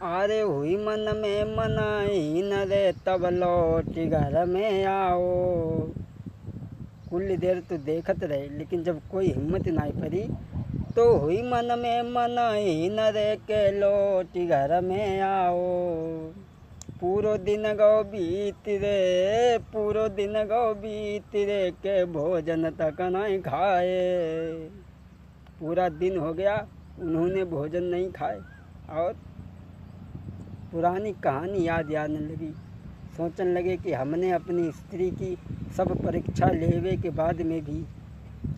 आरे हुई मन में मनाई न रे तब लौट घर में आओ। कुल देर तो देखत रहे लेकिन जब कोई हिम्मत नहीं पड़ी तो हुई मन में मनाई न रे के लौट घर में आओ। पूरो दिन गो बीत रे, पूरो दिन गो बीत रे के भोजन तक नहीं खाए। पूरा दिन हो गया उन्होंने भोजन नहीं खाए और पुरानी कहानी याद आने लगी। सोचने लगे कि हमने अपनी स्त्री की सब परीक्षा लेवे के बाद में भी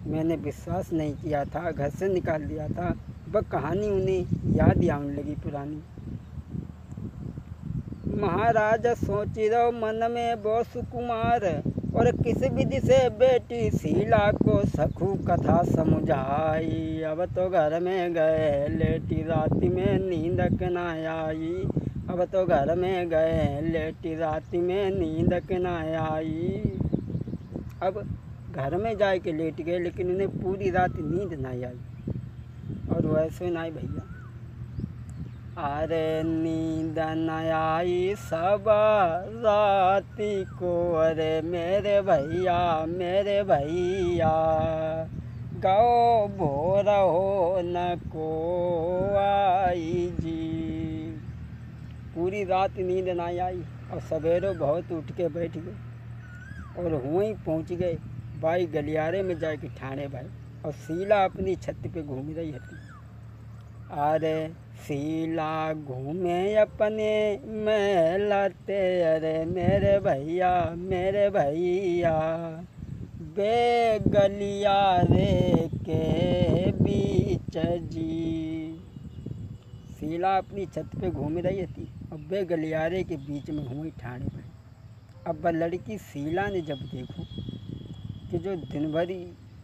मैंने विश्वास नहीं किया था, घर से निकाल दिया था। वह कहानी उन्हें याद आने लगी पुरानी। महाराज सोच रहो मन में वो सुकुमार और किस विधि से बेटी शीला को सखू कथा समझाई। अब तो घर में गए लेटी रात में नींद न आई। अब तो घर में गए लेटी रात में नींद न आई। अब घर में जाए के लेट गए लेकिन उन्हें पूरी रात नींद नहीं आई। और वैसे नहीं भैया, अरे नींद न आई सब राती को, अरे मेरे भैया मेरे भैया, गाओ भोर हो न को आई जी। पूरी रात नींद ना आई और सवेरे बहुत उठ के बैठ गए और वहीं पहुंच गए भाई गलियारे में जाके ठाणे भाई। और शीला अपनी छत पे घूम रही थी। अरे शीला घूमे अपने महलते, अरे मेरे भैया मेरे भैया, बे गलियारे के बीच जी। शीला अपनी छत पे घूम रही थी और बे गलियारे के बीच में हुई ठाणे भाई। अब वह लड़की शीला ने जब देखो कि जो दिन भर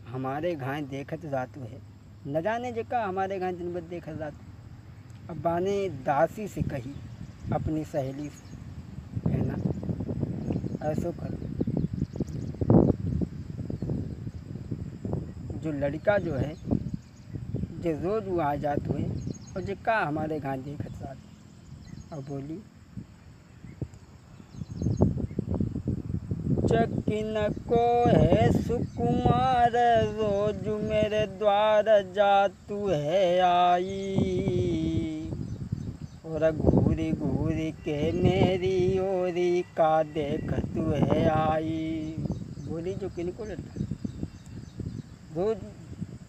हमारे घाय देखत जातू है, न जाने जका हमारे घाय दिन भर देखत जातू। अब बाने दासी से कही अपनी सहेली से, कहना ऐसो करो, जो लड़का जो है जो रोज वो आ जात हुए और जका हमारे घाय देखत जात। और बोली चकिन को है सुकुमार रोज मेरे द्वार जातू है आई। और घूरी घूरी के मेरी ओरी का देखतू है आई। बोली जो किनको लड़का रोज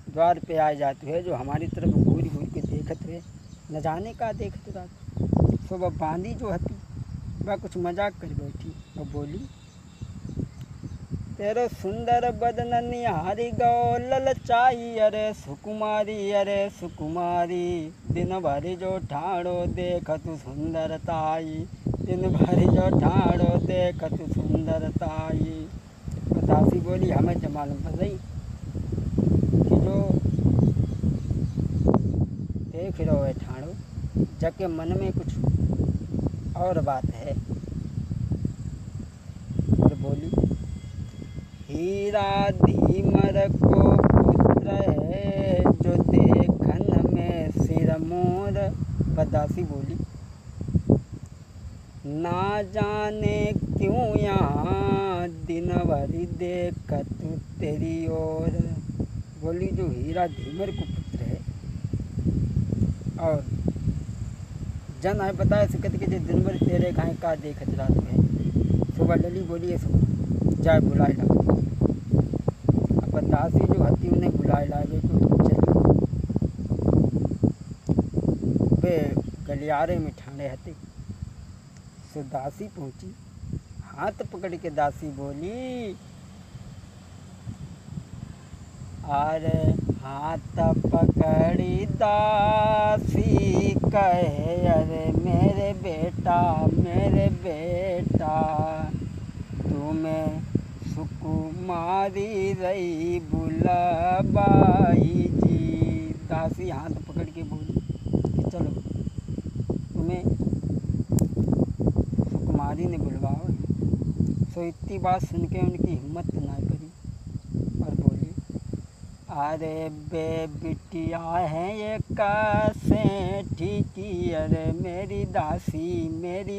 द्वार पे आ जाते है, जो हमारी तरफ घूरी घूरी के देखत हुए, न जाने का देखते रहते। सो वह बांधी जो हती वह कुछ मजाक कर बैठी और बोली तेरो सुंदर बदन निहारी गो ललचाई, अरे सुकुमारी अरे सुकुमारी, दिन भरी जो ठाड़ो देख तू सुंदरताई, दिन भरी जो ठाड़ो देख तू सुंदरताई। दासी बोली हमें तो मालूम पड़ रही कि जो देख रहो है ठाड़ो, जबकि मन में कुछ और बात है। और बोली हीरा धीमर को पुत्र है जो देखन में सिर मोर। बदासी बोली ना जाने क्यों यहाँ दिन भरी देखत तेरी ओर। बोली जो हीरा धीमर को पुत्र है और जन है बताया सकत के दिन भर तेरे घाय का देखत रात में। सुबह लली बोली है सुबह जाए बुलाए ला। अब दासी जो हती उन्हें बुलाए लाए को चली वे गलियारे में ठाणे हते। सो दासी पहुंची, हाथ पकड़ के दासी बोली अरे हाथ पकड़ी दासी कहे अरे मेरे बेटा तुम्हें सुकुमारी रही बुलाबाई जी। दासी हाथ पकड़ के बोली कि चलो तुम्हें सुकुमारी ने बुलवाओ। सो इतनी बात सुन के उनकी हिम्मत ना करी और बोली अरे बे बिटिया है ये कैसे ठीकी, अरे मेरी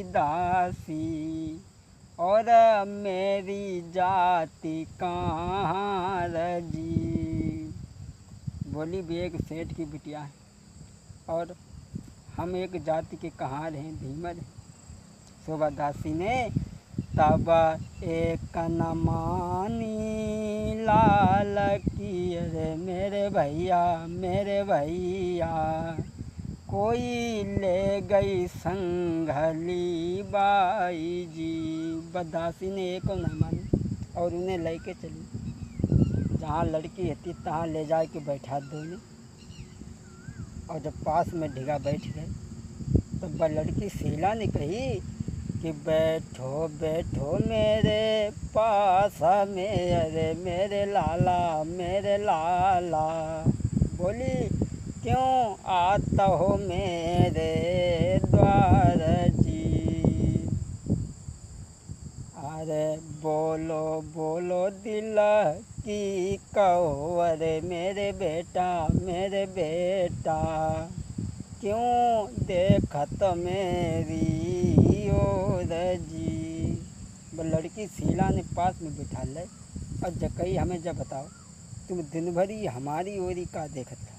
दासी और मेरी जाति कहाँ रजी। बोली भी एक सेठ की बिटिया है और हम एक जाति के कहाँ हैं, धीमर। शोभा दासी ने तब एक न मानी लाल की, अरे मेरे भैया कोई ले गई संघली बाई जी। बदासी ने एक न मानी और उन्हें लेके चली। जहाँ लड़की रहती तहाँ ले जा के बैठा दोने, और जब पास में ढिगा बैठ गए तो वह लड़की शीला ने कही कि बैठो मेरे पास में, अरे मेरे लाला। बोली क्यों आता हो मेरे द्वार जी। अरे बोलो दिल की कहो, अरे मेरे बेटा क्यों देखत मेरी ओर जी। वो लड़की शीला ने पास में बिठा ले और जकई हमें जब बताओ तुम दिन भरी हमारी ओरी का देखत था,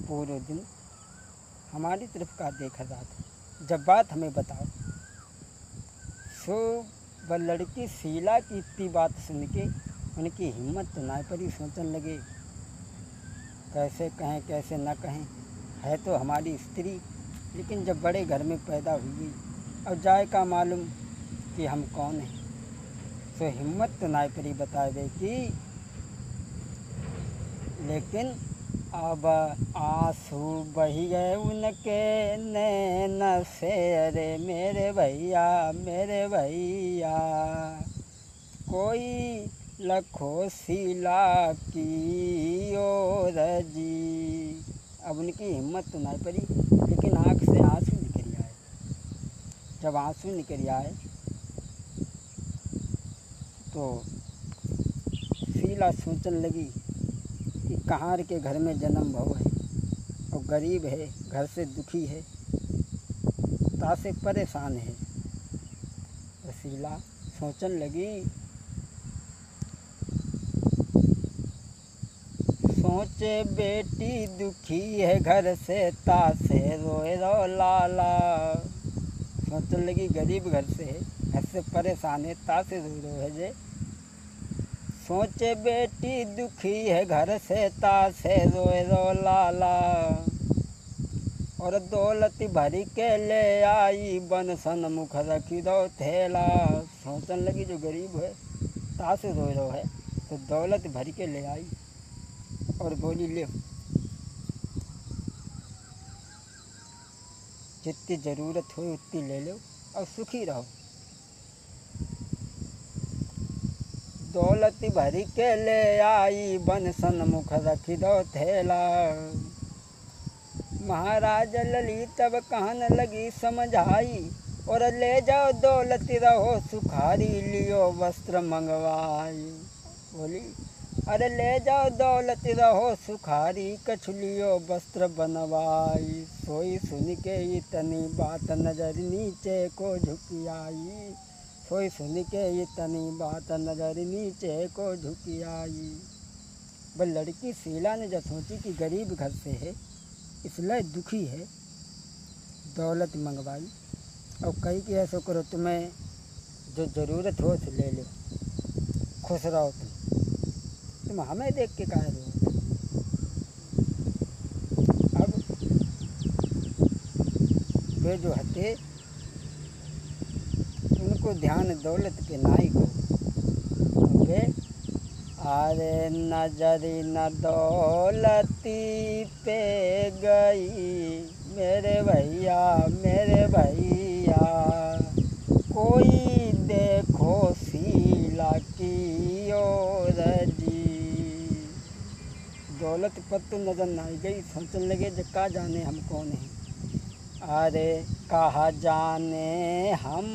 पूरे दिन हमारी तरफ का देखा था, जब बात हमें बताओ। सो वह लड़की शीला की इतनी बात सुन के उनकी हिम्मत तो ना पड़ी। सोचने लगे कैसे कहें कैसे न कहें, है तो हमारी स्त्री, लेकिन जब बड़े घर में पैदा हुई और जाए का मालूम कि हम कौन हैं, तो हिम्मत तो ना पड़ी बतावे की। लेकिन अब आंसू बही गए उनके नैन से, अरे मेरे भैया कोई लखो शीला की ओर जी। अब उनकी हिम्मत तो नहीं पड़ी, लेकिन आँख से आंसू निकल आए। जब आंसू निकल आए तो शीला सोचने लगी कि कहाँ के घर में जन्म भव है और गरीब है, घर से दुखी है, तासे परेशान है। तो शीला सोचने लगी, सोचे बेटी दुखी है घर से, तासे रोए रो लाला। सोचने लगी गरीब घर से है, घर से परेशान है, तासे रो है जे। सोचे बेटी दुखी है घर से, तासे रोए रो लाला। और दौलत भरी के ले आई, बन सन्मुख रखी दो थैला। सोचने लगी जो गरीब है, तासे रोए रो है, तो दौलत भरी के ले आई और बोली ले जितनी ज़रूरत हो उतनी ले लो और सुखी रहो। दौलत भरी के ले आई, बन सन्मुख रखी दो थैला। महाराज ललित तब कहन लगी समझाई, और ले जाओ दौलत रहो सुखारी, लियो वस्त्र मंगवाई। बोली अरे ले जाओ दौलत रहो सुखारी, कछुलियो वस्त्र बनवाई। सोई सुन के इतनी बात नजर नीचे को झुकी आई, सोई सुन के इतनी बात नजर नीचे को झुकी आई। वह लड़की शीला ने जब सोची कि गरीब घर से है इसलिए दुखी है, दौलत मंगवाई और कही कि ऐसा करो तुम्हें जो ज़रूरत हो उसे ले लो, खुश रहो तुम हमें देख के कह रहे हो। अब वे जो हते उनको ध्यान दौलत के नाई को, वे अरे नजरी न दौलती पे गई, मेरे भैया कोई देखो शीला की ओर जी। दौलत पर तो नजर नहीं गई, सोचने लगे जक्का जाने हम कौन हैं। अरे कहा जाने हम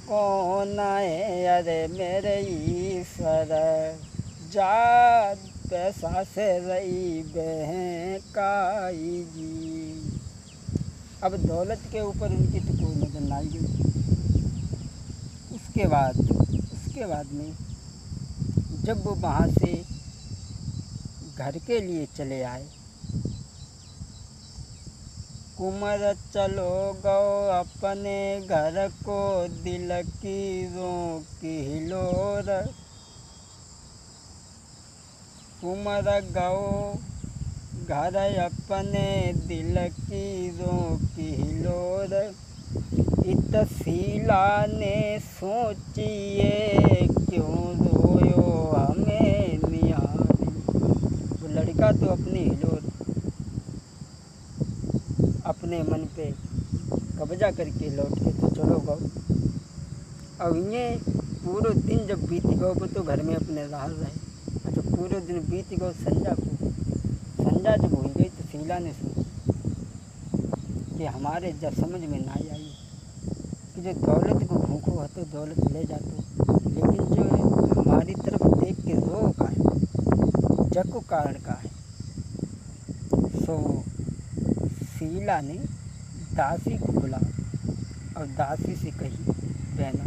कौन है, अरे मेरे ईश्वर जा पैसा से रही बहकाई जी। अब दौलत के ऊपर उनकी तो कोई नजर ना आई गई। उसके बाद में जब वो वहाँ से घर के लिए चले आए, कुंवर चलो गो अपने घर को, दिल की रोकी हिलोर। कुंवर गो घर अपने, दिल की रोकी हिलोर। इत शीला ने सोचिए, क्यों रोयो हमें निहारी। वो लड़का तो अपनी हिलोर अपने मन पे कब्जा करके लौट के तो चलो गो। अब ये पूरे दिन जब बीत गो, वो तो घर में अपने रहे। जब पूरे दिन बीत गो, संजा जब हो गई तो शीला ने सोची कि हमारे जब समझ में ना आई कि जो दौलत को भूखो है तो दौलत ले जाते, लेकिन जो हमारी तरफ देख के रो का है, जग कारण का है। सो शीला ने दासी को बुला और दासी से कही, बहना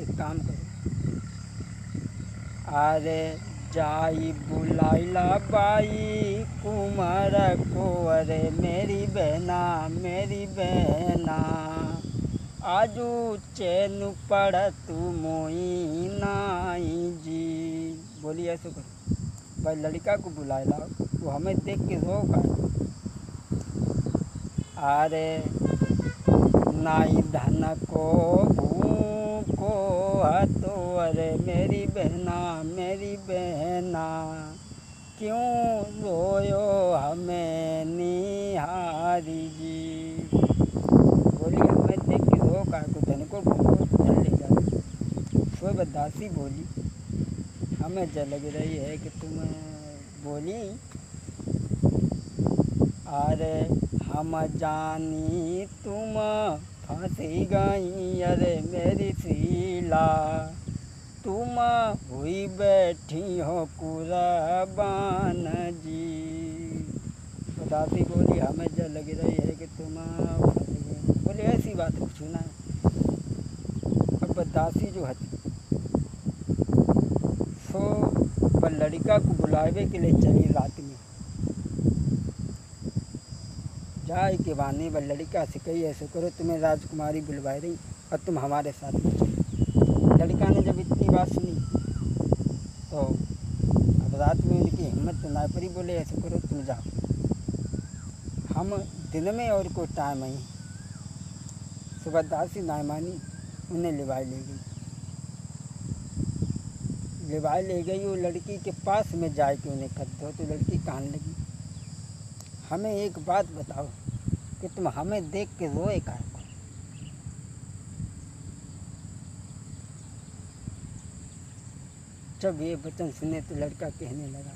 एक काम करो, अरे जाई बुलाइला बाई कुमार को, अरे मेरी बहना आजू चैन पड़ तू मोई नाई जी। बोली ऐसे करो, भाई लड़का को बुलाइला, वो हमें देख के रो का, अरे नाई धन को भूखो तो, अरे मेरी बहना क्यों रोयो हमें निहारी जी। बोली हमें देख के रो का, को धन को भूखो धन ले जाती। सो दासी बोली, हमें लग रही है कि तुम बोली, अरे हम जानी तुम फंसी गई, अरे मेरी शीला तुम हुई बैठी हो कुर्बान जी। तो दासी बोली, हमें लग रही है कि तुम फंसी गई। बोले ऐसी बात कुछ ना है। अब दासी जो हती सो पर लड़का को बुलावे के लिए चली रात में, जाए के बहाने व लड़का से कही, ऐसे करो तुम्हें राजकुमारी बुलवा रही और तुम हमारे साथ में चलो। लड़का ने जब इतनी बात सुनी तो अब रात में उनकी हिम्मत ना पड़ी। बोले ऐसे करो तुम जाओ, हम दिन में और कोई टाइम आई। सुबह दासी ना मानी, उन्हें लिवाई ले गई। वो लड़की के पास में जाए के उन्हें कर दो तो लड़की कहने लगी, हमें एक बात बताओ कि तुम हमें देख के रोए काहे को। जब ये वचन सुने तो लड़का कहने लगा,